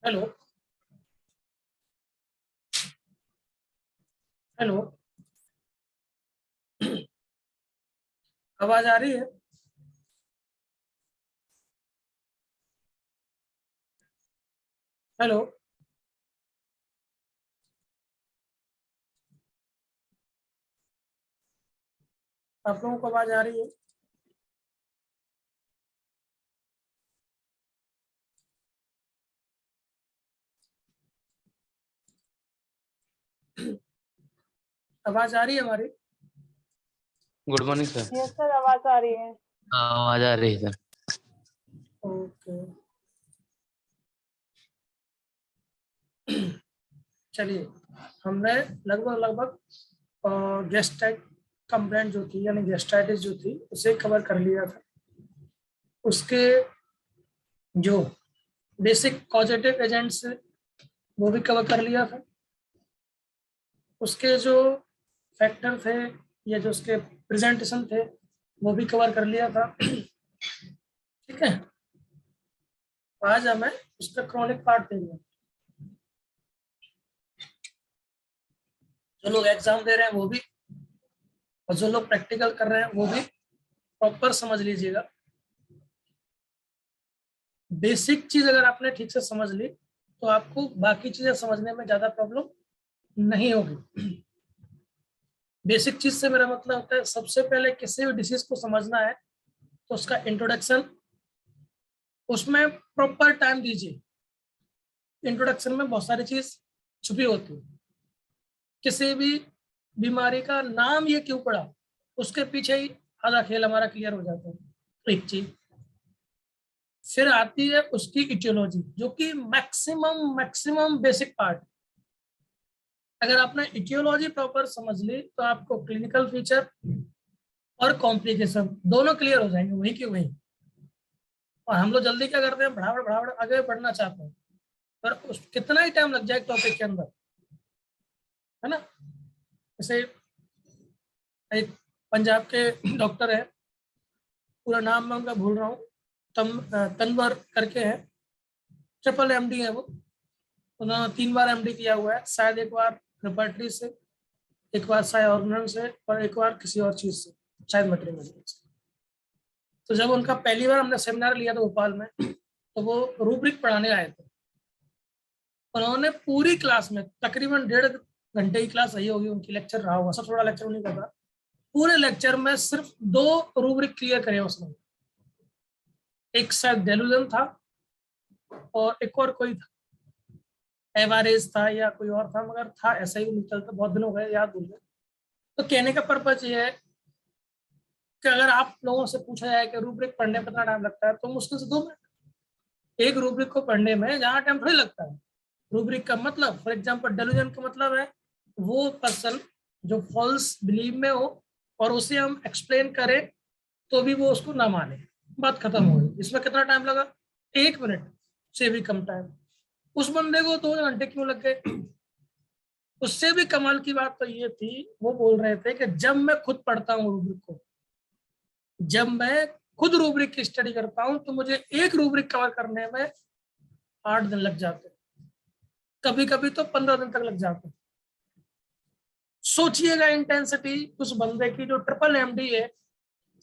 Hello. Hello. आवाज आ रही है? हेलो। आप लोगों को आवाज आ रही है? आवाज आ रही है हमारी? Good morning sir. Yes sir, आवाज आ रही है। हाँ, आवाज आ रही है सर। ओके। चलिए, हमने लगभग लगभग गैस्ट्राइट कंप्लेंट जो थी यानी गैस्ट्राइटिस जो थी उसे कवर कर लिया था। उसके जो बेसिक कॉजेटिव एजेंट्स वो भी कवर कर लिया था। उसके जो फैक्टर थे या जो उसके प्रेजेंटेशन थे वो भी कवर कर लिया था। ठीक है, आज हमें उसका क्रॉनिक पार्ट देंगे। जो लोग एग्जाम दे रहे हैं वो भी, और जो लोग प्रैक्टिकल कर रहे हैं वो भी प्रॉपर समझ लीजिएगा। बेसिक चीज अगर आपने ठीक से समझ ली तो आपको बाकी चीजें समझने में ज्यादा प्रॉब्लम नहीं होगी। बेसिक चीज से मेरा मतलब होता है सबसे पहले किसी भी डिसीज को समझना है तो उसका इंट्रोडक्शन, उसमें प्रॉपर टाइम दीजिए। इंट्रोडक्शन में बहुत सारी चीज छुपी होती है। किसी भी बीमारी का नाम ये क्यों पड़ा उसके पीछे ही आधा खेल हमारा क्लियर हो जाता है। एक चीज फिर आती है उसकी इटियोलॉजी जो कि मैक्सिमम बेसिक पार्ट। अगर आपने इटियोलॉजी प्रॉपर समझ ली तो आपको क्लिनिकल फीचर और कॉम्प्लिकेशन दोनों क्लियर हो जाएंगे वहीं के वहीं। और हम लोग जल्दी क्या करते हैं, भड़ावड़ भड़ावड़ आगे बढ़ना चाहते हैं, पर उस कितना ही टाइम लग जाए टॉपिक के अंदर, है ना। जैसे एक पंजाब के डॉक्टर है, पूरा नाम मैं उनका भूल रहा हूँ, तनवर करके है, ट्रिपल एमडी है वो। उन्होंने 3 बार एमडी किया हुआ है, शायद एक बार रेपर्टरी से, एक बार शायद ऑर्गेनल से, और एक बार किसी और चीज से, शायद मटेरियल से। तो जब उनका पहली बार हमने सेमिनार लिया था भोपाल में तो वो रूब्रिक पढ़ाने आए थे। उन्होंने पूरी क्लास में तकरीबन 1.5 घंटे की क्लास रही होगी उनकी, लेक्चर रहा होगा, सब थोड़ा लेक्चर नहीं करता, पूरे लेक्चर में सिर्फ 2 रूब्रिक क्लियर करे उसने। एक शायद डेलुजन था और एक और कोई था, एवरेज था या कोई और था, मगर था ऐसा ही निकलता, बहुत दिन हो गए याद भूल गए। तो कहने का पर्पज ये है कि अगर आप लोगों से पूछा जाए कि रूब्रिक पढ़ने में कितना टाइम लगता है तो मुश्किल से 2 मिनट। एक रूब्रिक को पढ़ने में ज्यादा टाइम थोड़ी लगता है। रूब्रिक का मतलब, फॉर एग्जाम्पल डेलुजन का मतलब है वो पर्सन जो फॉल्स बिलीव में हो और उसे हम एक्सप्लेन करें तो भी वो उसको ना माने, बात खत्म हो गई। इसमें कितना टाइम लगा? 1 मिनट से भी कम टाइम। उस बंदे को 2 घंटे क्यों लग गए? उससे भी कमाल की बात तो ये थी, वो बोल रहे थे कि जब मैं खुद पढ़ता हूँ रूब्रिक को, जब मैं खुद रूब्रिक की स्टडी करता हूँ तो मुझे एक रूब्रिक कवर करने में 8 दिन लग जाते, कभी कभी तो 15 दिन तक लग जाते। सोचिएगा इंटेंसिटी उस बंदे की जो ट्रिपल एमडी है,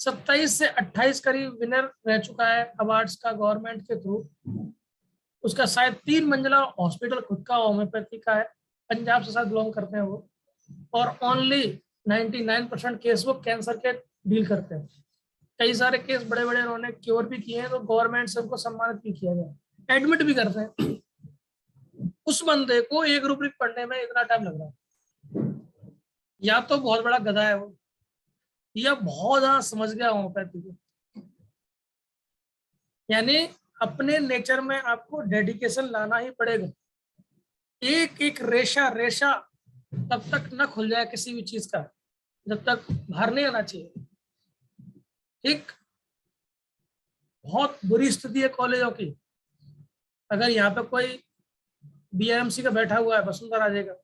27 से 28 करीब विनर रह चुका है अवार्ड्स का गवर्नमेंट के थ्रू। उसका शायद 3 मंजिला हॉस्पिटल खुद का होम्योपैथी का है, पंजाब से साथ बिलोंग करते हैं वो। और ओनली 99% केस वो कैंसर के डील करते हैं। कई सारे केस बड़े बड़े उन्होंने क्योर भी किए हैं, तो गवर्नमेंट से उनको सम्मानित भी किया गया, एडमिट भी करते हैं। उस बंदे को एक रूब्रिक पढ़ने में इतना टाइम लग रहा है, या तो बहुत बड़ा गधा है वो, या बहुत ज्यादा समझ गया होम्योपैथी को। यानी अपने नेचर में आपको डेडिकेशन लाना ही पड़ेगा। एक एक रेशा रेशा तब तक न खुल जाए किसी भी चीज का जब तक बाहर नहीं आना चाहिए। ठीक, बहुत बुरी स्थिति है कॉलेजों की। अगर यहाँ पे कोई बीआरएमसी का बैठा हुआ है, वसुंधरा राजे का,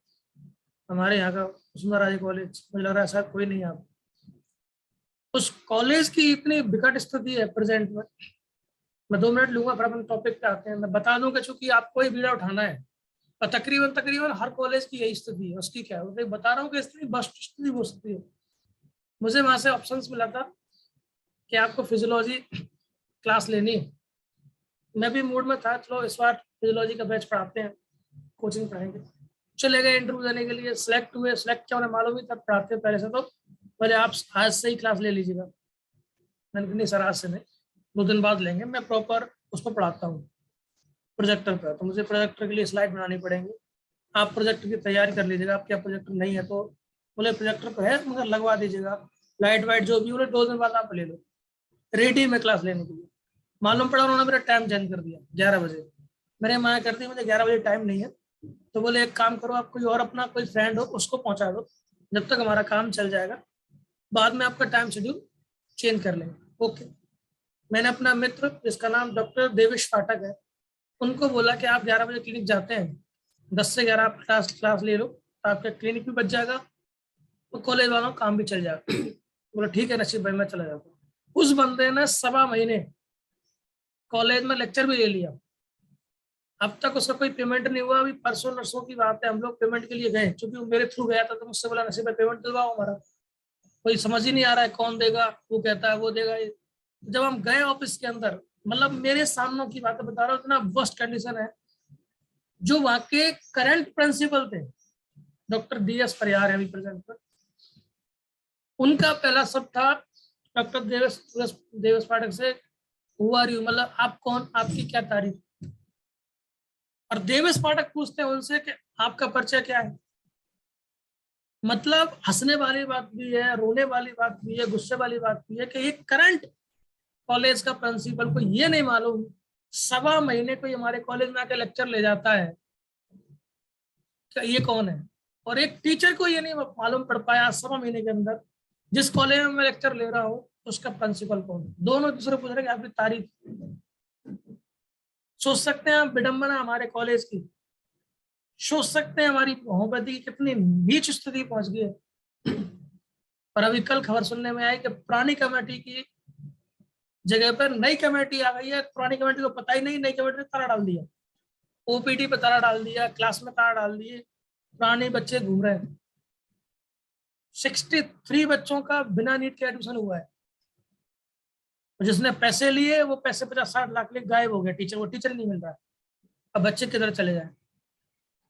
हमारे यहाँ का वसुंधरा राजे कॉलेज, मुझे लग रहा है शायद कोई नहीं है, उस कॉलेज की इतनी विकट स्थिति है प्रेजेंट में मैं 2 मिनट लूंगा, फिर अपन टॉपिक पे आते हैं। मैं बता दूं कि चूंकि आपको ही बीड़ा उठाना है और तकरीबन तकरीबन हर कॉलेज की यही स्थिति है। उसकी क्या है, बता रहा हूँ कि स्थिति बस स्थिति हो सकती है। मुझे वहां से ऑप्शंस मिला था कि आपको फिजियोलॉजी क्लास लेनी है। मैं भी मूड में था, चलो इस बार फिजियोलॉजी का बैच पढ़ाते हैं, कोचिंग पढ़ाएंगे। चले गए इंटरव्यू देने के लिए, सिलेक्ट हुए। सिलेक्ट क्या उन्हें मालूम ही था, पढ़ाते हैं पहले से, तो बोले आप आज से ही क्लास ले लीजिएगा। मैंने कहा नहीं सर, आज से नहीं, 2 दिन बाद लेंगे। मैं प्रॉपर उसको पढ़ाता हूँ प्रोजेक्टर पर, तो मुझे प्रोजेक्टर के लिए स्लाइड बनानी पड़ेंगी। आप प्रोजेक्टर की तैयारी कर लीजिएगा, आपके यहाँ प्रोजेक्टर नहीं है तो बोले प्रोजेक्टर तो है मगर लगवा दीजिएगा, लाइट वाइट जो भी, बोले 2 दिन बाद आप ले लो। रेडी में क्लास लेने के लिए। मालूम पड़ा उन्होंने मेरा टाइम चेंज कर दिया, 11 बजे। मैंने माँ कर दी, मुझे 11 बजे टाइम नहीं है। तो बोले एक काम करो, आप कोई और अपना कोई फ्रेंड हो उसको पहुंचा दो, जब तक हमारा काम चल जाएगा, बाद में आपका टाइम शेड्यूल चेंज कर लेंगे। ओके। मैंने अपना मित्र जिसका नाम डॉक्टर देवेश पाठक है, उनको बोला कि आप 11 बजे क्लिनिक जाते हैं, 10 से 11 आप क्लास ले लो, तो आपका क्लिनिक भी बच जाएगा तो कॉलेज वालों का काम भी चल जाएगा। बोला ठीक है नसीब भाई, मैं चला जाता हूँ। उस बंदे ने 1.25 महीने कॉलेज में लेक्चर भी ले लिया, अब तक उसका कोई पेमेंट नहीं हुआ। अभी परसों नर्सों की बात है, हम लोग पेमेंट के लिए गए, क्योंकि वो मेरे थ्रू गया था, तो मुझसे बोला नसीब भाई पेमेंट दिलवाओ हमारा। कोई समझ ही नहीं आ रहा है कौन देगा, वो कहता है वो देगा। जब हम गए ऑफिस के अंदर, मतलब मेरे सामने की बात बता रहा हूँ, इतना वर्स्ट कंडीशन है। जो वहां के करंट प्रिंसिपल थे, डॉक्टर DS परिहार है अभी प्रेजेंट पर, उनका पहला सब था डॉक्टर देवेश पाठक से, हु आर यू, मतलब आप कौन, आपकी क्या तारीफ। और देवेश पाठक पूछते हैं उनसे कि आपका परिचय क्या है। मतलब हंसने वाली बात भी है, रोने वाली बात भी है, गुस्से वाली बात भी है कि एक करंट कॉलेज का प्रिंसिपल को ये नहीं मालूम 1.25 महीने कोई हमारे कॉलेज में आके लेक्चर ले जाता है कि ये कौन है। और एक टीचर को ये नहीं मालूम पड़ पाया 1.25 महीने के अंदर जिस कॉलेज में मैं लेक्चर ले रहा हूँ उसका प्रिंसिपल कौन है। दोनों दूसरे पूछ रहे कि आपकी तारीफ। सोच सकते हैं आप विडंबना हमारे कॉलेज की, सोच सकते हैं हमारी होम्योपैथी की कितनी नीच स्थिति पहुंच गई है। और अभी कल खबर सुनने में आई कि पुरानी कमेटी की जगह पर नई कमेटी आ गई है। पुरानी कमेटी को पता ही नहीं, नई कमेटी ने ताला डाल दिया, OPD पे ताला डाल दिया, क्लास में ताला डाल दिए, पुराने बच्चे घूम रहे हैं। 63 बच्चों का बिना नीट के एडमिशन हुआ है। जिसने पैसे लिए वो पैसे 50-60 लाख लिए गायब हो गए, टीचर, वो टीचर नहीं मिल रहा है। अब बच्चे किधर चले जाए।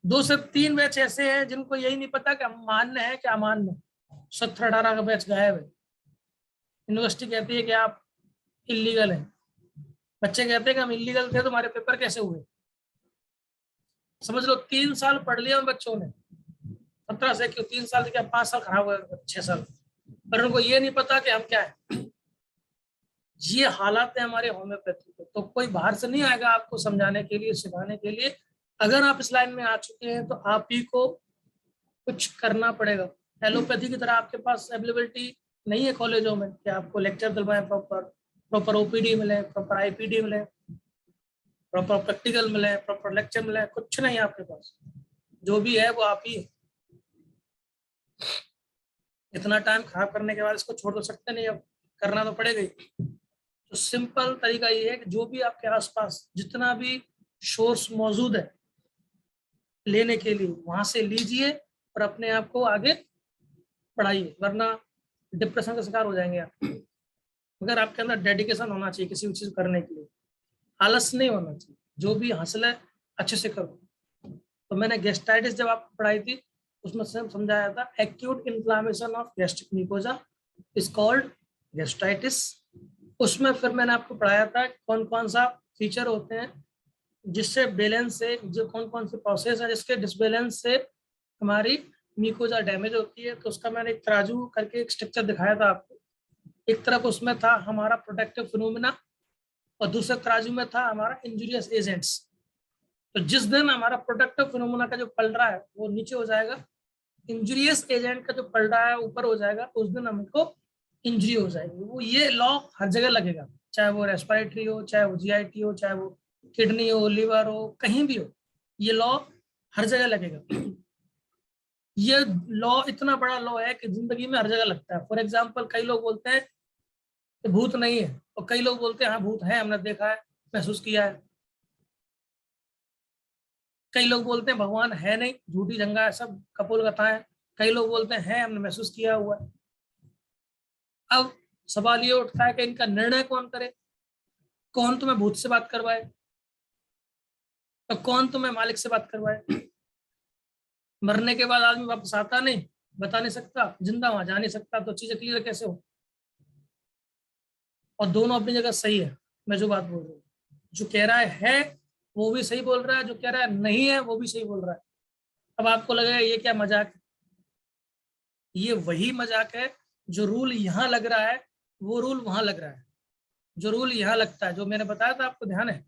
2 से 3 बैच ऐसे हैं जिनको यही नहीं पता कि मान्य है क्या अमान्य। 17-18 का बैच गायब है। यूनिवर्सिटी कहती है कि आप इलीगल हैं, बच्चे कहते हैं कि हम इलीगल थे, तुम्हारे पेपर कैसे हुए। समझ लो 3 साल पढ़ लिया उन बच्चों ने, 17 से क्यों 3 साल से क्या 5 साल खराब हुए, 6 साल, पर उनको ये नहीं पता कि हम क्या है। ये हालात है हमारे होम्योपैथी के। तो कोई बाहर से नहीं आएगा आपको समझाने के लिए, सिखाने के लिए। अगर आप इस लाइन में आ चुके हैं तो आप ही को कुछ करना पड़ेगा। एलोपैथी की तरह आपके पास अवेलेबिलिटी नहीं है कॉलेजों में कि आपको लेक्चर दिलवाएं, प्रॉपर OPD मिले, प्रॉपर IPD मिले, प्रॉपर प्रैक्टिकल मिले, प्रॉपर लेक्चर मिले, कुछ नहीं है आपके पास। जो भी है वो आप ही है। इतना टाइम खराब करने के बाद इसको छोड़ तो सकते नहीं, अब करना तो पड़ेगा ही। तो सिंपल तरीका ये है कि जो भी आपके आसपास जितना भी सोर्स मौजूद है लेने के लिए, वहां से लीजिए और अपने आप को आगे बढ़ाइए, वरना डिप्रेशन का शिकार हो जाएंगे आप। मगर आपके अंदर डेडिकेशन होना चाहिए किसी भी चीज करने के लिए, आलस नहीं होना चाहिए। जो भी हासिल है अच्छे से करो। तो मैंने गैस्ट्राइटिस जब आपको पढ़ाई थी उसमें समझाया था, acute inflammation of gastric mucosa is called gastritis. उसमें फिर मैंने आपको पढ़ाया था कौन कौन सा फीचर होते हैं जिससे बैलेंस से, जो कौन कौन से प्रोसेस है जिसके डिसबैलेंस से हमारी म्यूकोजा डैमेज होती है। तो उसका मैंने एक तराजू करके एक स्ट्रक्चर दिखाया था आपको। एक तरफ उसमें था हमारा प्रोटेक्टिव फिनोमिना और दूसरे तराजू में था हमारा इंजूरियस एजेंट्स। तो जिस दिन हमारा प्रोटेक्टिव फिनोमिना का जो पल रहा है वो नीचे हो जाएगा, इंजूरियस एजेंट का जो पल रहा है ऊपर हो जाएगा, उस दिन हमको इंजरी हो जाएगी। वो ये लॉ हर जगह लगेगा, चाहे वो रेस्पिरेटरी हो, चाहे वो GIT हो, चाहे वो किडनी हो, लिवर हो, कहीं भी हो, ये लॉ हर जगह लगेगा। ये लॉ इतना बड़ा लॉ है कि जिंदगी में हर जगह लगता है। फॉर एग्जाम्पल, कई लोग बोलते हैं कि भूत नहीं है और कई लोग बोलते हैं हाँ भूत है, हमने देखा है। महसूस किया है। कई लोग बोलते हैं भगवान है नहीं, झूठी जंगा है, सब कपोल कथाएं। कई लोग बोलते हैं हमने महसूस किया हुआ है। अब सवाल ये उठता है कि इनका निर्णय कौन करे? कौन तुम्हें भूत से बात करवाए, तो कौन तुम्हें मालिक से बात करवाए? मरने के बाद आदमी वापस आता नहीं, बता नहीं सकता, जिंदा वहां जा नहीं सकता, तो चीजें क्लियर कैसे हो? और दोनों अपनी जगह सही है। मैं जो बात बोल रहा हूँ, जो कह रहा है वो भी सही बोल रहा है, जो कह रहा है नहीं है वो भी सही बोल रहा है। अब आपको लगेगा ये क्या मजाक है? ये वही मजाक है जो रूल यहाँ लग रहा है वो रूल वहां लग रहा है। जो रूल यहाँ लगता है, जो मैंने बताया था, आपको ध्यान है?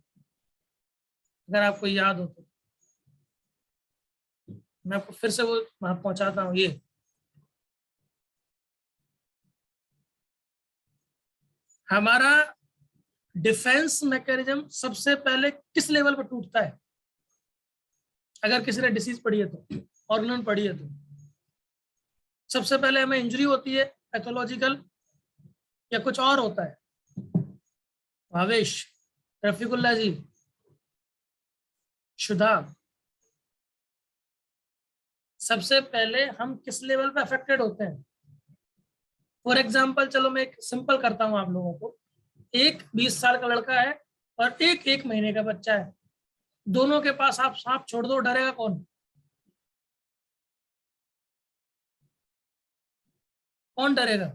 अगर आपको याद हो तो मैं आपको फिर से वो वहां पहुंचाता हूँ। ये हमारा डिफेंस मैकेनिज्म सबसे पहले किस लेवल पर टूटता है? अगर किसी ने डिसीज पढ़ी है तो, ऑर्गन पढ़ी है तो, सबसे पहले हमें इंजरी होती है पैथोलॉजिकल, या कुछ और होता है? भावेश, रफीकुल्ला जी, शुदा, सबसे पहले हम किस लेवल पे अफेक्टेड होते हैं? फॉर एग्जाम्पल, चलो मैं एक सिंपल करता हूं आप लोगों को। एक 20 साल का लड़का है और एक 1 महीने का बच्चा है। दोनों के पास आप सांप छोड़ दो, डरेगा कौन? कौन डरेगा?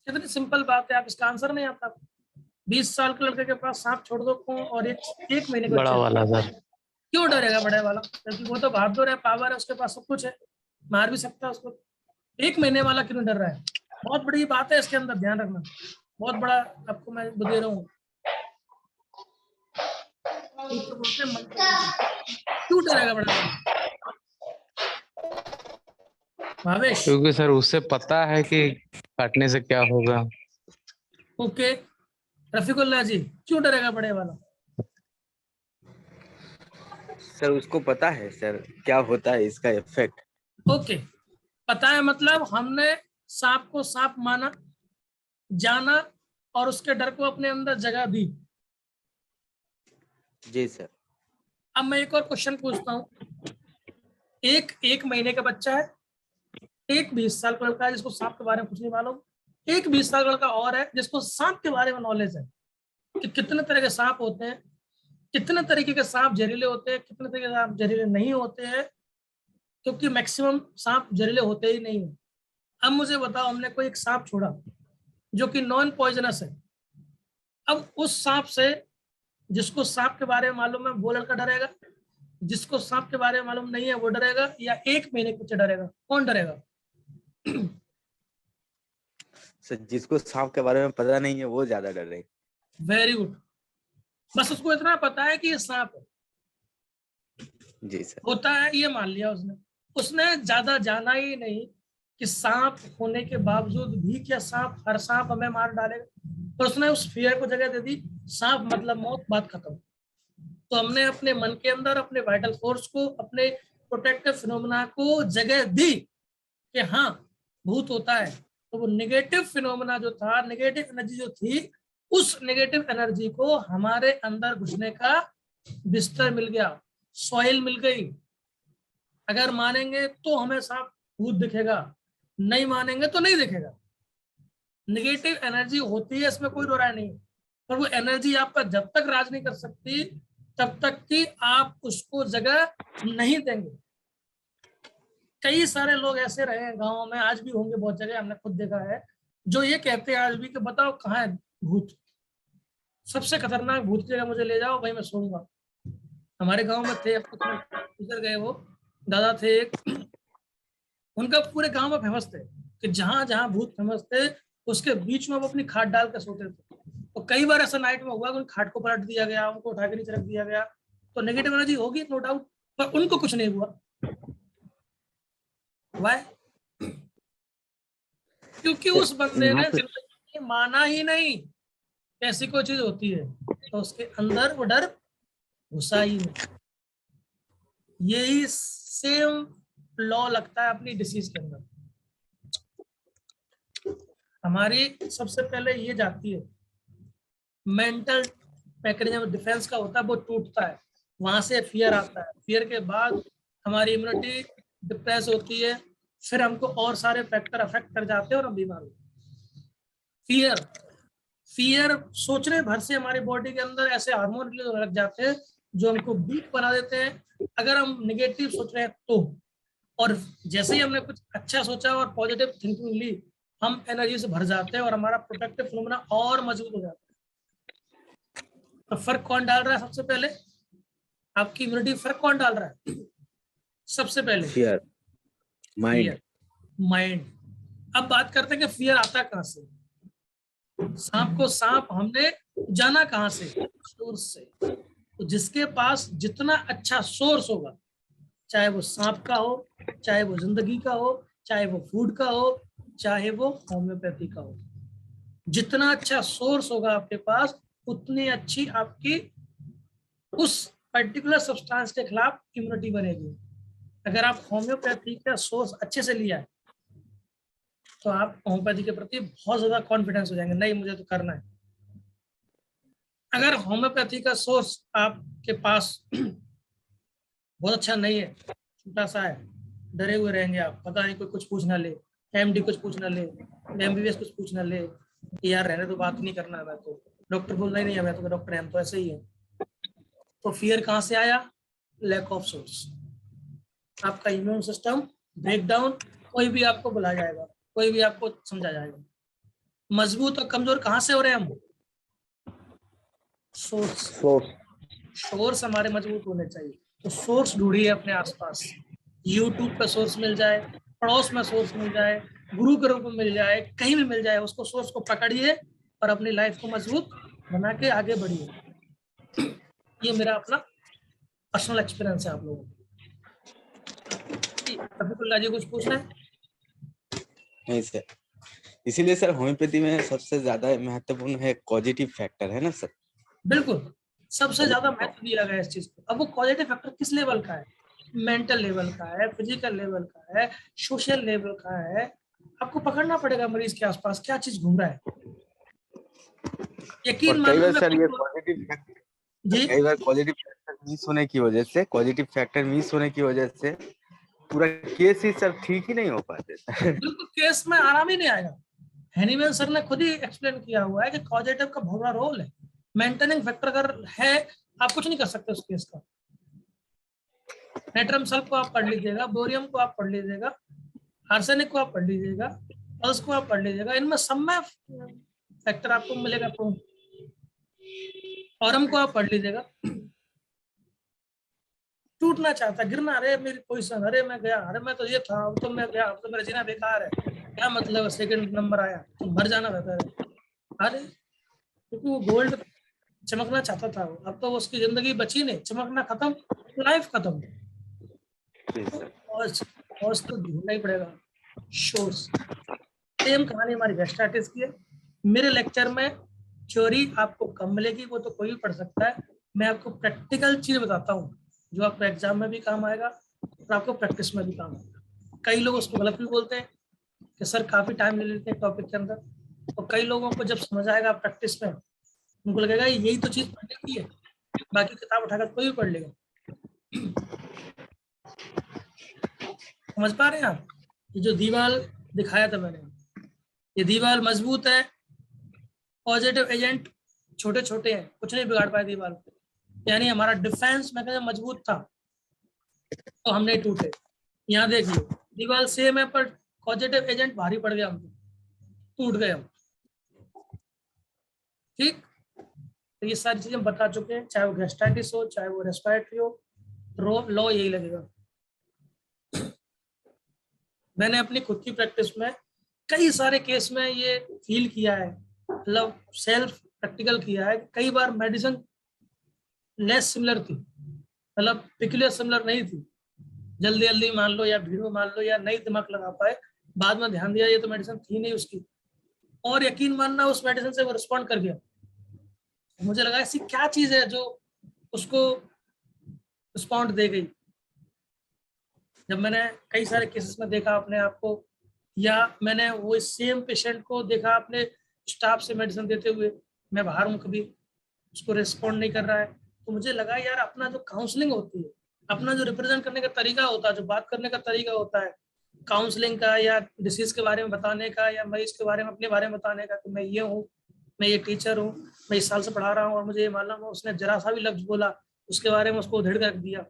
कितनी सिंपल बात है, आप इसका आंसर नहीं आता? 20 साल के लड़के के पास सांप छोड़ दो कौन, और 1 महीने के बड़ा बच्चे वाला सर। क्यों डरेगा बड़े वाला? क्योंकि वो तो बहादुर है, पावर है, उसके पास सब कुछ है, मार भी सकता है उसको। 1 महीने वाला क्यों डर रहा है? बहुत बड़ी बात है इसके अंदर, ध्यान रखना। बहुत बड़ा आपको मैं दे रहा हूँ। सूत्र बोलते हैं मंत्र बोलते हैं। क्यों डरेगा बड़ा वाला? भावेश, क्योंकि सर उससे पता है कि काटने से क्या होगा। ओके। रफीकुल्ला जी, क्यों डरेगा बड़े वाला? सर उसको पता है सर क्या होता है इसका इफेक्ट। ओके, पता है, मतलब हमने सांप को सांप माना, जाना, और उसके डर को अपने अंदर जगह दी। जी सर। अब मैं एक और क्वेश्चन पूछता हूँ। एक 1 महीने का बच्चा है, एक 20 साल का लड़का है जिसको सांप के बारे में कुछ नहीं मालूम, एक 20 साल का लड़का और है जिसको सांप के बारे में नॉलेज है कि कितने तरह के सांप होते हैं, कितने तरीके के सांप जहरीले होते हैं, कितने तरीके के सांप जहरीले नहीं होते हैं, क्योंकि मैक्सिमम सांप जहरीले होते ही नहीं है। अब मुझे बताओ, हमने कोई एक सांप छोड़ा जो कि नॉन पॉइजनस है, अब उस सांप से जिसको सांप के बारे में मालूम है वो लड़का डरेगा, जिसको सांप के बारे में मालूम नहीं है वो डरेगा, या 1 महीने के बच्चे डरेगा? कौन डरेगा? सर जिसको सांप के बारे में पता नहीं है वो ज्यादा डर रहे हैं। Very good. बस उसको इतना पता है कि ये सांप है, जी सर। होता है ये मान लिया उसने। उसने ज्यादा जाना ही नहीं कि सांप होने के बावजूद भी क्या सांप, हर सांप हमें मार डालेगा, तो उसने उस फियर को जगह दे दी। सांप मतलब मौत, बात खत्म। तो हमने अपने मन के अंदर अपने वाइटल फोर्स को, अपने प्रोटेक्टिव फिनोमेना को जगह दी कि हाँ भूत होता है। तो वो नेगेटिव फिनोमेना जो था, नेगेटिव एनर्जी जो थी, उस नेगेटिव एनर्जी को हमारे अंदर घुसने का बिस्तर मिल गया, सॉइल मिल गई। अगर मानेंगे तो हमें सांप भूत दिखेगा, नहीं मानेंगे तो नहीं दिखेगा। नेगेटिव एनर्जी होती है, इसमें कोई दो राय नहीं, पर वो एनर्जी आप पर जब तक राज नहीं कर सकती तब तक कि आप उसको जगह नहीं देंगे। कई सारे लोग ऐसे रहे हैं गाँव में, आज भी होंगे बहुत जगह, हमने खुद देखा है, जो ये कहते हैं आज भी कि बताओ कहाँ है भूत, सबसे खतरनाक भूत की जगह मुझे ले जाओ, भाई मैं सोऊंगा। हमारे गांव में थे, अब तो खैर गुजर गए वो, दादा थे एक, उनका पूरे गांव में फेमस थे कि जहां जहां भूत फेमस थे उसके बीच में वो अपनी खाट डाल कर सोते थे। तो कई बार ऐसा नाइट में हुआ कि उन खाट को पलट दिया गया, उनको उठा के नीचे रख दिया गया। तो नेगेटिव एनर्जी होगी नो डाउट, पर उनको कुछ नहीं हुआ। वाई? क्योंकि उस बंदे यहाँ ने पे जिंदगी में माना ही नहीं ऐसी कोई चीज होती है, तो उसके अंदर वो डर घुसा ही नहीं। यही सेम लॉ लगता है अपनी डिसीज के अंदर। हमारी सबसे पहले ये जाती है, मेंटल मैकेनिज्म डिफेंस का होता है, वो टूटता है, वहां से फियर आता है, फियर के बाद हमारी इम्यूनिटी डिप्रेस होती है, फिर हमको और सारे फैक्टर अफेक्ट कर जाते हैं और हम बीमार होते हैं। फियर फियर सोचने भर से हमारी बॉडी के अंदर ऐसे हार्मोन रिलीज होने लग जाते हैं जो हमको वीक बना देते हैं, अगर हम निगेटिव सोच रहे हैं तो। और जैसे ही हमने कुछ अच्छा सोचा और पॉजिटिव थिंकिंग ली, हम एनर्जी से भर जाते हैं और हमारा प्रोटेक्टिव फिनोमेना और मजबूत हो जाता है। तो फर्क कौन डाल रहा है सबसे पहले? आपकी इम्यूनिटी फर्क कौन डाल रहा है सबसे पहले? Fear, mind. माइंड। अब बात करते हैं कि फियर आता कहां से। सांप को सांप हमने जाना कहां से? सोर्स से। तो जिसके पास जितना अच्छा सोर्स होगा, चाहे वो सांप का हो, चाहे वो जिंदगी का हो, चाहे वो फूड का हो, चाहे वो होम्योपैथी का हो, जितना अच्छा सोर्स होगा आपके पास, उतनी अच्छी आपकी उस पर्टिकुलर सब्सटेंस के खिलाफ इम्यूनिटी बनेगी। अगर आप होम्योपैथी का सोर्स अच्छे से लिया है तो आप होम्योपैथी के प्रति बहुत ज्यादा कॉन्फिडेंस हो जाएंगे, नहीं मुझे तो करना है। अगर होम्योपैथी का सोर्स आपके पास बहुत अच्छा नहीं है, छोटा सा है, डरे हुए रहेंगे आप, पता नहीं कोई कुछ पूछ ना ले, एमडी कुछ पूछ ना ले, एमबीबीएस कुछ पूछ ना ले, यार रहने तो बात नहीं करना है, मैं तो डॉक्टर बोल नहीं है, मैं तो डॉक्टर है, हम तो ऐसे ही है। तो फियर कहाँ से आया? Lack of source. आपका इम्यून सिस्टम ब्रेक डाउन, कोई भी आपको बुला जाएगा, कोई भी आपको समझा जाएगा। मजबूत और कमजोर कहाँ से हो रहे हैं हम? सोर्स। सोर्स हमारे मजबूत होने चाहिए, तो सोर्स ढूंढिए अपने आसपास। यूट्यूब पे सोर्स मिल जाए, पड़ोस में सोर्स मिल जाए, गुरु के रूप में मिल जाए, कहीं भी मिल जाए, उसको सोर्स को पकड़िए और अपनी लाइफ को मजबूत बना के आगे बढ़िए। ये मेरा अपना पर्सनल एक्सपीरियंस है आप लोगों को। अब्दुल्ला जी कुछ पूछना है? नहीं सर, इसीलिए सर होम्योपैथी में सबसे ज्यादा महत्वपूर्ण है पॉजिटिव फैक्टर, है ना सर? बिल्कुल, सबसे ज्यादा महत्व दिया गया है इस चीज को। अब वो पॉजिटिव फैक्टर किस लेवल का है? मेंटल लेवल का है, फिजिकल लेवल का है, सोशल लेवल का है। आपको पकड़ना पड़ेगा मरीज के आसपास क्या चीज घूम रहा है। यकीन और मान कई लो बार मैं सर ये खुद पॉजिटिव जी कई बार पॉजिटिव फैक्टर मिस होने की वजह से, पॉजिटिव फैक्टर मिस होने की वजह से पूरा केस ही सर ठीक ही नहीं हो पाते। बिल्कुल केस में आराम ही नहीं आएगा। हैनीमैन सर ने खुद ही एक्सप्लेन किया हुआ है कि कॉजेटिव का बहुत बड़ा रोल है। मेंटेनिंग फैक्टर अगर है, आप कुछ नहीं कर सकते उस केस का। नेट्रम सल्फ को आप पढ़ लीजिएगा, बोरियम को आप पढ़ लीजिएगा, आर्सेनिक को आप पढ़ लीजिएगा, पल्स को आप पढ़ लीजिएगा, इनमें सब में फैक्टर आपको मिलेगा। ऑरम को आप पढ़ लीजिएगा। टूटना चाहता, गिरना, अरे मेरी पोजीशन, अरे मैं गया, अरे मैं तो ये था, अब तो मैं गया, अब तो मेरा जीना बेकार है, क्या मतलब है सेकंड नंबर आया तो मर जाना बेहतर है। अरे क्योंकि वो गोल्ड चमकना चाहता था, अब तो उसकी जिंदगी बची नहीं, चमकना खत्म, लाइफ खत्म। और तो ढूंढना ही पड़ेगा सोर्स। सेम कहानी हमारी गैस्ट्राइटिस की है। मेरे लेक्चर में थ्योरी आपको कम मिलेगी, वो तो कोई भी पढ़ सकता है। मैं आपको प्रैक्टिकल चीज बताता हूँ जो आपको एग्जाम में भी काम आएगा और आपको प्रैक्टिस में भी काम आएगा। कई लोग उसको गलत भी बोलते हैं कि सर काफी टाइम ले लेते हैं टॉपिक के अंदर, और कई लोगों को जब समझ आएगा प्रैक्टिस में, उनको लगेगा यही तो चीज पढ़ने की है, बाकी किताब उठाकर कोई भी पढ़ लेगा। समझ पा रहे हैं आप? ये जो दीवार दिखाया था मैंने, ये दीवार मजबूत है, पॉजिटिव एजेंट छोटे छोटे हैं, कुछ नहीं बिगाड़ पाए दीवार को, यानी हमारा डिफेंस मैकेनिज्म मजबूत था तो हम नहीं टूटे। यहाँ देख लो, दीवार सेम है पर पॉजिटिव एजेंट भारी पड़ गया, हमको टूट गए हम। ठीक, तो ये सारी चीजें बता चुके हैं, चाहे वो गैस्ट्राइटिस हो, चाहे वो रेस्पिरेटरी हो, लो यही लगेगा। मैंने अपनी खुद की प्रैक्टिस में कई सारे केस में ये फील किया है, मतलब सेल्फ प्रैक्टिकल किया है। कई बार मेडिसिन लेस सिमिलर थी, मतलब पिक्युलर सिमिलर नहीं थी, जल्दी जल्दी मान लो या भीड़ में मान लो या नहीं दिमाग लगा पाए, बाद में ध्यान दिया ये तो मेडिसिन थी नहीं उसकी, और यकीन मानना उस मेडिसिन से वो रिस्पॉन्ड कर गया। मुझे लगा ऐसी क्या चीज है जो उसको रिस्पॉन्ड दे गई। जब मैंने कई सारे केसेस में देखा अपने आप को या मैंने वो सेम पेशेंट को देखा अपने स्टाफ से मेडिसिन देते हुए, मैं बाहर हूँ कभी, उसको रिस्पॉन्ड नहीं कर रहा है, तो मुझे लगा यार अपना जो काउंसलिंग होती है, अपना जो रिप्रेजेंट करने का तरीका होता है, जो बात करने का तरीका होता है काउंसलिंग का या डिसीज के बारे में बताने का या मरीज के बारे में अपने बारे में बताने का कि मैं ये हूँ, मैं ये टीचर हूँ, मैं इस साल से पढ़ा रहा हूँ और मुझे ये मालूम है, उसने जरा सा भी लफ्ज बोला उसके बारे में उसको उधेड़ कर रख दिया।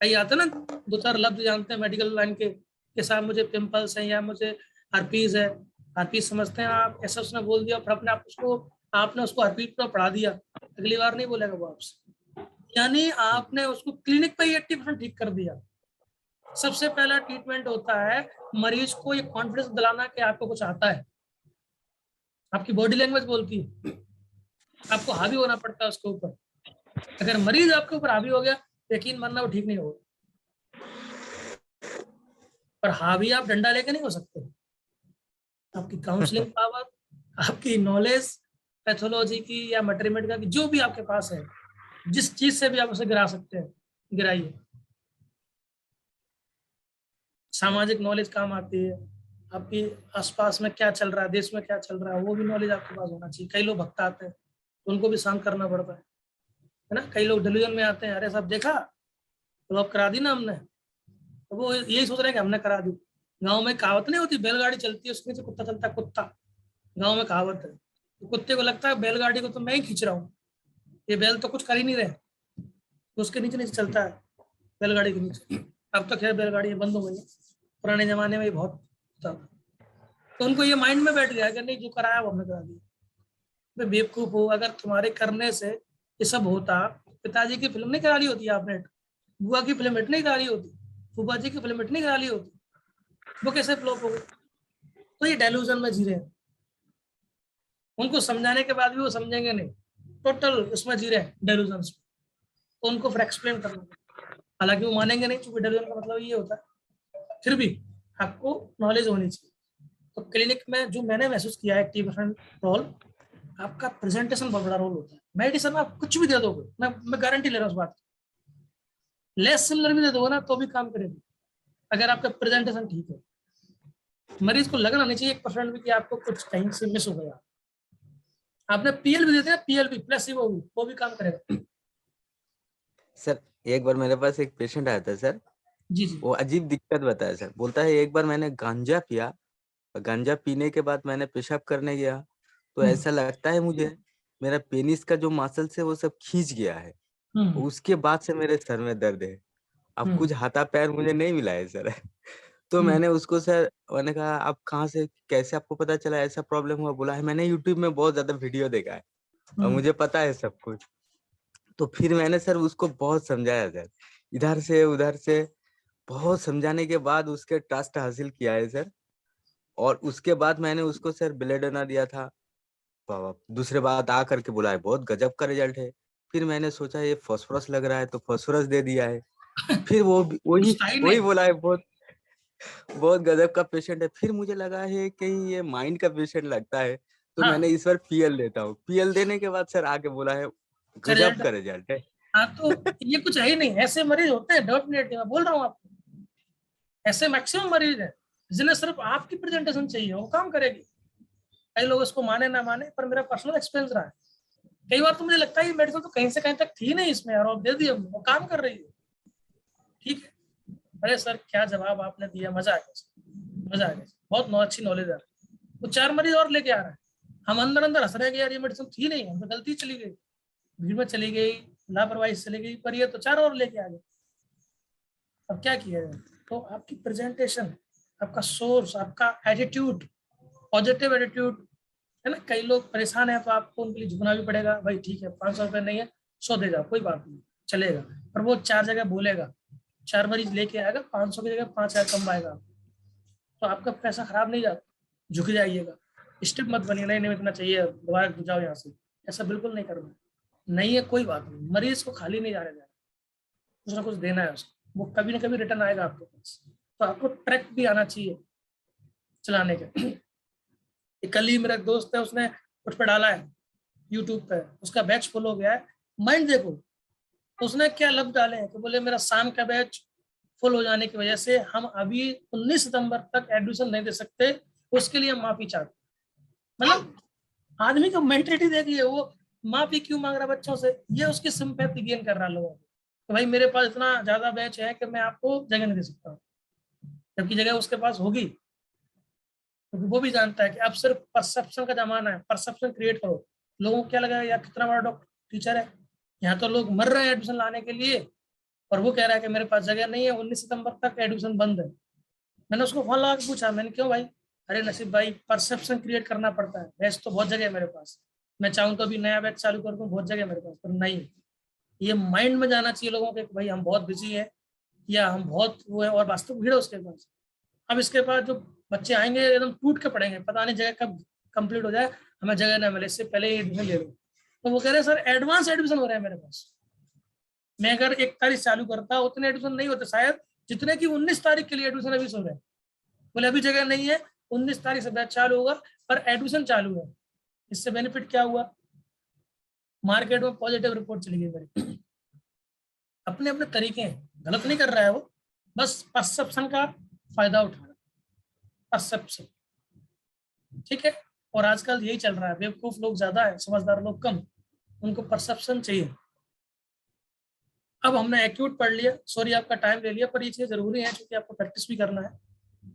कई आते ना 2-4 लफ्ज जानते हैं मेडिकल लाइन के साथ, मुझे पिंपल्स है या मुझे हर्पीज है, हर्पीज समझते हैं आप, ऐसा उसने बोल दिया फिर अपने आप उसको आपने उसको हर्पीज पर पढ़ा दिया, अगली बार नहीं बोलेगा वो आपसे। यानी आपने उसको क्लिनिक पे ही 80% ठीक कर दिया। सबसे पहला ट्रीटमेंट होता है मरीज को ये कॉन्फिडेंस दिलाना कि आपको कुछ आता है, आपकी बॉडी लैंग्वेज बोलती है, आपको हावी होना पड़ता है उसके ऊपर। अगर मरीज आपके ऊपर हावी हो गया, यकीन मानना वो ठीक नहीं होगा। पर हावी आप डंडा लेके नहीं हो सकते। आपकी काउंसलिंग पावर, आपकी नॉलेज पैथोलॉजी की या मैट्रीमेट का, जो भी आपके पास है, जिस चीज से भी आप उसे गिरा सकते हैं, गिराइए। सामाजिक नॉलेज काम आती है, आपके आसपास में क्या चल रहा है, देश में क्या चल रहा है, वो भी नॉलेज आपके पास होना चाहिए। कई लोग भक्त आते हैं तो उनको भी शांत करना पड़ता है ना। कई लोग डिलीजन में आते हैं, अरे साहब देखा तो अब करा दी ना हमने, तो वो यही सोच रहे हैं कि हमने करा दी। गांव में कहावत नहीं होती, बैलगाड़ी चलती है उसके नीचे कुत्ता चलता है, कुत्ता गांव में कहावत है। तो कुत्ते को लगता है बैलगाड़ी को तो मैं ही खींच रहा हूँ, ये बैल तो कुछ कर ही नहीं रहे, तो उसके नीचे नीचे चलता है, बैलगाड़ी के नीचे। अब तो खैर बैलगाड़ी बंद हो गई है, पुराने जमाने में ये बहुत था। तो उनको ये माइंड में बैठ गया कि नहीं जो कराया वो हमने करा दिया। मैं बेवकूफ हूँ, अगर तुम्हारे करने से ये सब होता, पिताजी की फिल्म नहीं करा ली होती आपने, बुआ की फिल्म हिट नहीं करा ली होती, फूफा जी की फिल्म हिट नहीं करा ली होती, वो कैसे फ्लॉप हो गई। तो ये डेल्यूजन में जी रहे हैं, उनको समझाने के बाद भी वो समझेंगे नहीं, टोटल उसमें जी रहे हैं डेल्यूजन में। तो उनको फिर एक्सप्लेन करना, हालांकि वो मानेंगे नहीं, क्योंकि डेल्यूजन का मतलब ये होता है। फिर भी आपको नॉलेज होनी चाहिए। तो क्लिनिक में जो मैंने महसूस किया है 80% रोल, आपका प्रेजेंटेशन बहुत बड़ा रोल होता है। मेडिसिन आप कुछ भी दे दोगे, मैं गारंटी ले रहा हूँ उस बात की, लेस सिमिलर भी दे दोगे ना तो भी काम करेगी, अगर आपका प्रेजेंटेशन ठीक है। मरीज को लगना नहीं चाहिए 1% भी कि आपको कुछ कहीं से मिस हो गया। आपने पीएल भी देते हैं, पीएल भी प्लेसिबो भी, वो भी काम करेगा। सर एक बार मेरे पास एक पेशेंट आया था सर, जी जी। वो अजीब दिक्कत बताया सर। बोलता है एक बार मैंने गांजा पिया, गांजा पीने के बाद मैंने पेशाब करने गया तो ऐसा लगता है मुझे मेरा पेनिस का जो मसल्स है वो सब खींच गया है। उसके बाद से मेरे सर में दर्द है। अब कुछ हाथा पैर मुझे नहीं मिला है सर। तो मैंने उसको सर, मैंने कहा आप कहाँ से, कैसे आपको पता चला ऐसा प्रॉब्लम हुआ? बोला है मैंने यूट्यूब में बहुत ज्यादा वीडियो देखा है और मुझे पता है सब कुछ। तो फिर मैंने सर उसको बहुत समझाया सर, इधर से उधर से, बहुत समझाने के बाद उसके ट्रस्ट हासिल किया है सर। और उसके बाद मैंने उसको सर बेलेडोना दिया था। दूसरे बात आ करके बोला है बहुत गजब का रिजल्ट है। फिर मैंने सोचा ये फास्फोरस लग रहा है तो फास्फोरस दे दिया है। फिर वो वही कुछ था ही वही नहीं। बोला है बहुत बहुत गजब का पेशेंट है। फिर मुझे लगा है कहीं ये माइंड का पेशेंट लगता है, तो हाँ, मैंने इस बार पीएल देता हूँ। पीएल देने के बाद सर आके बोला है गजब रिजल्ट। का रिजल्ट है। हाँ, तो ये कुछ है ही नहीं, ऐसे मरीज होते हैं डेफिनेटली, मैं बोल रहा हूँ आपको, ऐसे मैक्सिमम मरीज हैं जिन्हें सिर्फ आपकी प्रेजेंटेशन चाहिए, वो काम करेगी। कई लोग इसको माने ना माने, पर मेरा पर्सनल एक्सपीरियंस रहा है। कई बार तो मुझे लगता है मेडिसिन तो कहीं से कहीं तक थी नहीं इसमें, और दे दी हमने, वो काम कर रही है। ठीक है, अरे सर क्या जवाब आपने दिया, मजा आ गया, मजा आ गया, बहुत अच्छी नॉलेज है। वो 4 मरीज और लेके आ रहा है, हम अंदर अंदर हंस रहे हैं कि यार ये मेडिसिन थी नहीं, हमसे गलती चली गई, भीड़ में चली गई, लापरवाही से चली गई, पर ये तो 4 और लेके आ गए। अब क्या किया जाए? तो आपकी प्रेजेंटेशन, आपका सोर्स, आपका एटीट्यूड, पॉजिटिव एटीट्यूड है ना। कई लोग परेशान है तो आपको उनके लिए झुकना भी पड़ेगा, भाई ठीक है 500 रुपये नहीं है, 100 दे जाओ, कोई बात नहीं, चलेगा। पर वो 4 जगह बोलेगा, 4 मरीज लेके आएगा, 500 की जगह 5,000 कम आएगा, तो आपका पैसा खराब नहीं जाता। झुक जाइएगा, स्टेप मत बनिए, नहीं नहीं इतना चाहिए दोबारा जाओ यहाँ से, ऐसा बिल्कुल नहीं करना। नहीं है कोई बात नहीं, मरीज को खाली नहीं जाने देना, कुछ ना कुछ देना है उसको, वो कभी ना कभी रिटर्न आएगा आपके पास। तो आपको ट्रैक भी आना चाहिए चलाने के। कल ही मेरा एक दोस्त है, उसने उस पर डाला है यूट्यूब पे, उसका बैच फुल हो गया है, माइंड देखो उसने क्या लफ्ज डाले हैं, तो बोले मेरा शाम का बैच फुल हो जाने की वजह से हम अभी 19 सितंबर तक एडमिशन नहीं दे सकते, उसके लिए हम माफी चाहते। मतलब आदमी का मेंटेलिटी देखिए, वो माफी क्यों मांग रहा है बच्चों से, ये उसकी सिंपैथी गेन कर रहा है लोगों को, तो भाई मेरे पास इतना ज्यादा बैच है कि मैं आपको जगह नहीं दे सकता हूँ, जबकि जगह उसके पास होगी, क्योंकि वो भी जानता है कि अब सिर्फ परसेप्शन का जमाना है, परसेप्शन क्रिएट करो। लोगों को क्या लगा यार कितना बड़ा डॉक्टर टीचर है, यहाँ तो लोग मर रहे हैं एडमिशन लाने के लिए, और वो कह रहा है कि मेरे पास जगह नहीं है, 19 सितंबर तक एडमिशन बंद है। मैंने उसको फोन लगा के पूछा, मैंने क्यों भाई, अरे नसीब भाई परसेप्शन क्रिएट करना पड़ता है, बैच तो बहुत जगह है मेरे पास, मैं चाहूँ तो अभी नया बैच चालू कर दूँ, बहुत जगह है मेरे पास, पर नहीं, ये माइंड में जाना चाहिए लोगों के कि भाई हम बहुत बिजी हैं या हम बहुत वो है, और वास्तविक भीड़ है उसके पास। अब इसके बाद जो बच्चे आएंगे एकदम टूट के पड़ेंगे, पता नहीं जगह कब कंप्लीट हो जाए, हमें जगह ना मिले, इससे पहले ही एडमिशन ले लो। तो वो कह रहे हैं सर एडवांस एडमिशन हो रहे हैं मेरे पास, मैं अगर 1 तारीख चालू करता उतने एडमिशन नहीं होते शायद जितने की 19 तारीख के लिए एडमिशन अभी सुन रहे हैं। बोले अभी जगह नहीं है, 19 तारीख से बैच चालू होगा, पर एडमिशन चालू है। इससे बेनिफिट क्या हुआ, मार्केट में पॉजिटिव रिपोर्ट चली गई मेरी। अपने अपने तरीके हैं, गलत नहीं कर रहा है वो, बस परसेप्शन का फायदा उठा रहा है, परसेप्शन, ठीक है। और आजकल यही चल रहा है, बेवकूफ लोग ज्यादा है, समझदार लोग कम, उनको परसेप्शन चाहिए। अब हमने एक्यूट पढ़ लिया, सॉरी आपका टाइम ले लिया, पर ये चीजें जरूरी है क्योंकि आपको प्रैक्टिस भी करना है।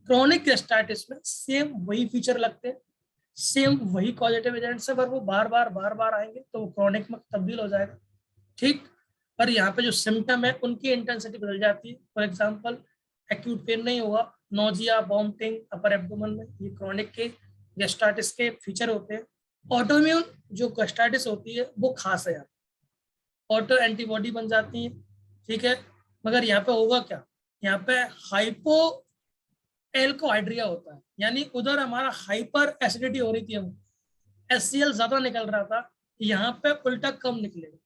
क्रॉनिक गैस्ट्राइटिस में सेम वही फीचर लगते हैं, सेम वही कॉजेटिव एजेंट्स है, पर वो बार बार आएंगे तो वो क्रॉनिक में तब्दील हो जाएगा, ठीक। पर यहाँ पे जो सिम्टम है उनकी इंटेंसिटी बदल जाती है। फॉर एग्जाम्पल एक्यूट पेन नहीं होगा, नोजिया, वॉमिटिंग अपर एब्डोमेन में, ये क्रॉनिक के गैस्ट्राइटिस के फीचर होते हैं। ऑटोइम्यून जो गैस्ट्राइटिस होती है वो खास है, ऑटो एंटीबॉडी बन जाती है, ठीक है। मगर यहाँ पे होगा क्या, यहाँ पे हाइपो एल्कोहाइड्रिया होता है, यानी उधर हमारा हाइपर एसिडिटी हो रही थी, हम HCl ज्यादा निकल रहा था, यहाँ पे उल्टा कम निकलेगा।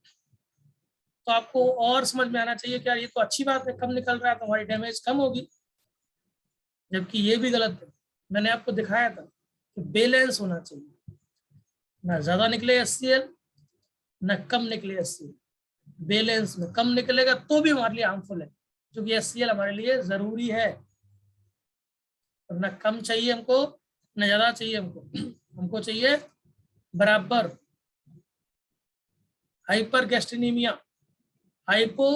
तो आपको और समझ में आना चाहिए कि यार ये तो अच्छी बात है, कम निकल रहा है तो हमारी डैमेज कम होगी, जबकि ये भी गलत है। मैंने आपको दिखाया था कि बैलेंस होना चाहिए, ना ज्यादा निकले HCl ना कम निकले HCl, बैलेंस में, कम निकलेगा तो भी हमारे लिए हार्मफुल है, क्योंकि HCl हमारे लिए जरूरी है। और ना कम चाहिए हमको ना ज्यादा चाहिए हमको, हमको चाहिए बराबर। हाइपर गैस्ट्रिनीमिया, हाइपो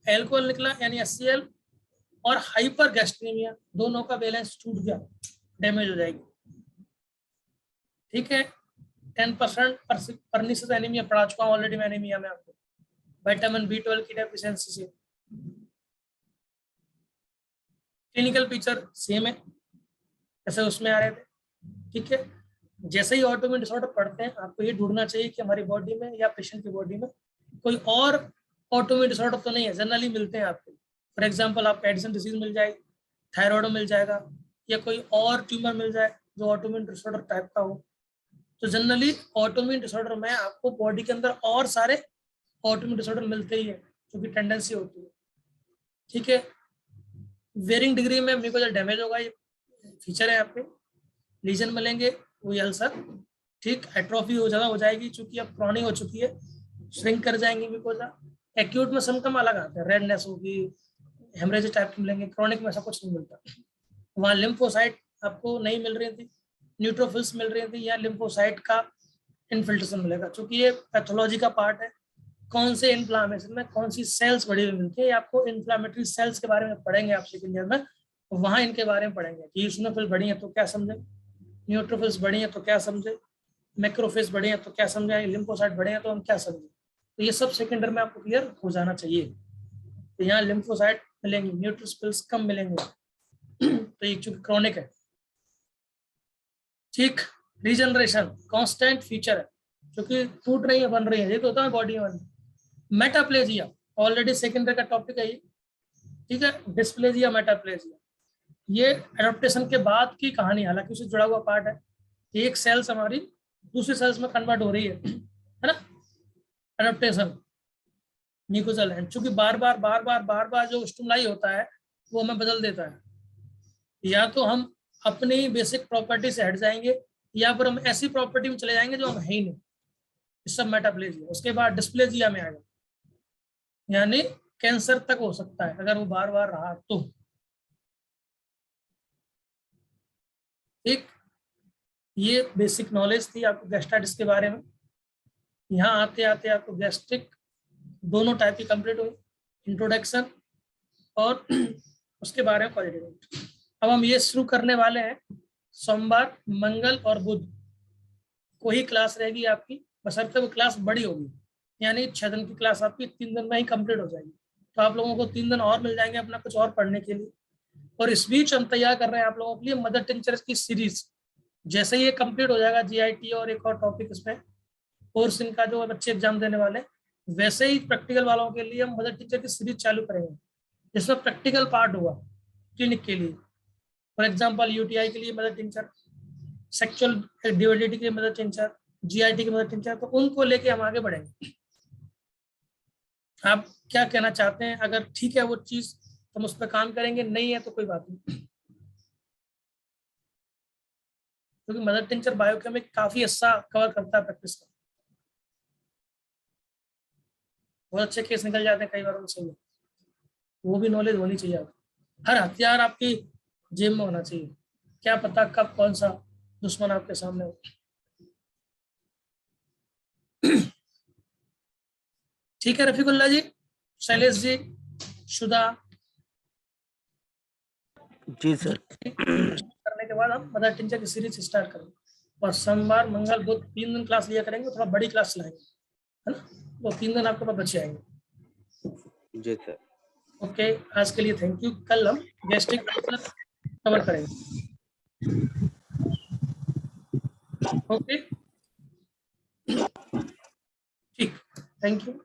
एल्कोहल निकला यानी HCl, और हाइपर गैस्ट्रीमिया, दोनों का बैलेंस टूट गया, डैमेज हो जाएगी, ठीक है। 10% परनिसिस एनीमिया पढ़ा चुका हूँ ऑलरेडी मैं एनीमिया में आपको, विटामिन B12 की डेफिशिएंसी से। क्लिनिकल पिक्चर सेम है जैसे उसमें आ रहे थे, ठीक है। जैसे ही ऑटोइम्यून डिसऑर्डर पढ़ते हैं आपको ये ढूंढना चाहिए कि हमारी बॉडी में या पेशेंट की बॉडी में कोई और ऑटोइम्यून डिसऑर्डर तो नहीं है, जनरली मिलते हैं आपको। फॉर एग्जांपल आपको एडिसन डिसीज मिल जाएगी, थायराइड मिल जाएगा, या कोई और ट्यूमर मिल जाए जो ऑटोइम्यून डिसऑर्डर टाइप का हो। तो जनरली ऑटोइम्यून डिसऑर्डर में आपको बॉडी के अंदर और सारे ऑटोइम्यून डिसऑर्डर मिलते ही है, क्योंकि टेंडेंसी होती है, ठीक है। वेरिंग डिग्री में म्यूकोजल डैमेज होगा, ये फीचर है आपके, लीजन मिलेंगे, वही अल्सर, ठीक। एट्रोफी हो ज्यादा हो जाएगी क्योंकि अब क्रॉनिक हो चुकी है, श्रिंक कर जाएंगे म्यूकोजा। एक्यूट में सिम्टम अलग आते हैं, रेडनेस होगी, हेमरेज टाइप के मिलेंगे, क्रॉनिक में ऐसा कुछ नहीं मिलता। वहाँ लिम्फोसाइट आपको नहीं मिल रही थी, न्यूट्रोफिल्स मिल रही थी, या लिम्फोसाइट का इन्फिल्ट्रेशन मिलेगा, क्योंकि ये पैथोलॉजी का पार्ट है। कौन से इन्फ्लामेशन में कौन सी सेल्स बड़ी हुई मिलती है, आपको इन्फ्लामेटरी सेल्स के बारे में पढ़ेंगे आप सेकेंड ईयर में, वहाँ इनके बारे में पढ़ेंगे कि यूसिनोफिल बड़ी है तो क्या समझे, न्यूट्रोफिल्स बड़ी है तो क्या समझे, मैक्रोफेज बढ़े हैं तो क्या समझे, लिम्फोसाइट बढ़े हैं तो हम क्या समझे। तो ये सब सेकेंड ईयर में आपको क्लियर हो जाना चाहिए। तो यहाँ लिम्फोसाइट मिलेंगे, न्यूट्रोफिल्स कम मिलेंगे, तो ये चूंकि क्रॉनिक है, ठीक। रीजनरेशन कांस्टेंट फीचर है, क्योंकि टूट रही है बन रही है, ये तो होता है बॉडी में। मेटाप्लेजिया ऑलरेडी सेकेंड ईयर का टॉपिक है ये, ठीक है। डिस्प्लेजिया, मेटाप्लेजिया, ये एडॉप्टेशन के बाद की कहानी, हालांकि उससे जुड़ा हुआ पार्ट है। एक सेल्स हमारी दूसरी सेल्स में कन्वर्ट हो रही है ना, एडॉप्टेशन म्यूकोजल है, चूंकि बार बार जो स्टिमुलाई होता है वो हमें बदल देता है। या तो हम अपनी बेसिक प्रॉपर्टी से हट जाएंगे, या फिर हम ऐसी प्रॉपर्टी में चले जाएंगे जो हम है ही नहीं, इस सब मेटाप्लेजिया। उसके बाद डिस्प्लेजिया में आएगा, यानी कैंसर तक हो सकता है अगर वो बार बार रहा तो। एक ये बेसिक नॉलेज थी आपको गैस्ट्राइटिस के बारे में। यहाँ आते आते आपको गैस्ट्रिक दोनों टाइप की कंप्लीट हुई, इंट्रोडक्शन और उसके बारे में क्वालिटी। अब हम ये शुरू करने वाले हैं, सोमवार, मंगल और बुध को ही क्लास रहेगी आपकी, बशर्ते वो क्लास बड़ी होगी, यानी 6 दिन की क्लास आपकी 3 दिन में ही कंप्लीट हो जाएगी। तो आप लोगों को 3 दिन और मिल जाएंगे अपना कुछ और पढ़ने के लिए। और इस बीच हम तैयार कर रहे हैं आप लोगों के लिए मदर टिंचर्स की सीरीज। जैसे ही ये कंप्लीट हो जाएगा जीआईटी और एक और टॉपिक इसमें कोर्स इनका जो बच्चे एग्जाम देने वाले, वैसे ही प्रैक्टिकल वालों के लिए हम मदर टीचर की सीरीज चालू करेंगे, जिसमें प्रैक्टिकल पार्ट होगा क्लिनिक के लिए। फॉर एग्जांपल यूटीआई के लिए मदर टीचर, सेक्सुअल डिविडिटी के लिए मदर टीचर, जीआईटी की मदर टीचर, तो उनको लेके हम आगे बढ़ेंगे। आप क्या कहना चाहते हैं? अगर ठीक है वो चीज तो हम उस पर काम करेंगे, नहीं है तो कोई बात नहीं, क्योंकि मदर टीचर बायोकेमिक काफी अच्छा कवर करता है प्रैक्टिस का। बहुत अच्छे केस निकल जाते हैं कई बार उनसे, वो भी नॉलेज होनी चाहिए। हर हथियार आपकी जेब में होना चाहिए, क्या पता कब कौन सा दुश्मन आपके सामने हो। ठीक है रफीकुल्ला जी, शैलेश जी, शुदा जी सर। करने के बाद हम मदर टीचर की सीरीज स्टार्ट करेंगे और सोमवार, मंगल, बुध 3 दिन क्लास लिया करेंगे, थोड़ा बड़ी क्लास चलाएंगे, है ना? तो 3 दिन आपके पास बचे आएंगे। जी सर। ओके, आज के लिए थैंक यू। कल हम गैस्ट्रिक कवर करेंगे। ओके ठीक, थैंक यू।